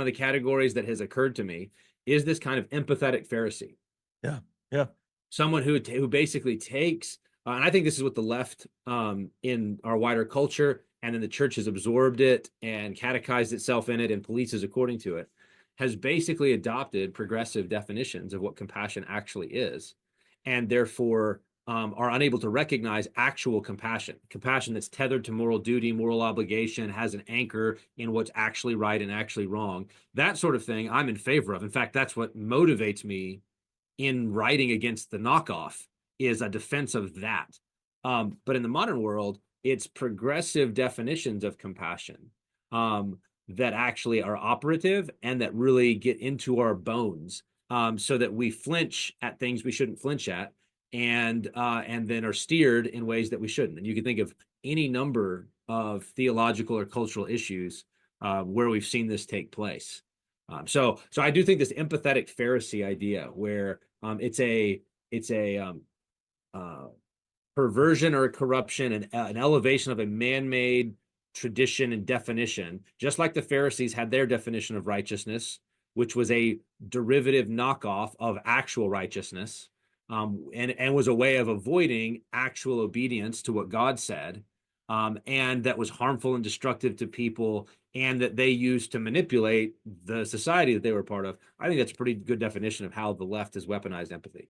of the categories that has occurred to me is this kind of empathetic Pharisee, Yeah. Yeah. someone who basically takes, and I think this is what the left in our wider culture, and then the church has absorbed it and catechized itself in it and polices according to it, has basically adopted progressive definitions of what compassion actually is, and therefore are unable to recognize actual compassion that's tethered to moral duty, moral obligation, has an anchor in what's actually right and actually wrong. That sort of thing I'm in favor of. In fact, that's what motivates me in writing against the knockoff, is a defense of that. But in the modern world, it's progressive definitions of compassion that actually are operative and that really get into our bones, so that we flinch at things we shouldn't flinch at, and then are steered in ways that we shouldn't. And you can think of any number of theological or cultural issues where we've seen this take place. So I do think this empathetic Pharisee idea, where it's a uh, perversion or a corruption and an elevation of a man-made tradition and definition, just like the Pharisees had their definition of righteousness, which was a derivative knockoff of actual righteousness, and was a way of avoiding actual obedience to what God said, and that was harmful and destructive to people, and that they used to manipulate the society that they were part of. I think that's a pretty good definition of how the left has weaponized empathy.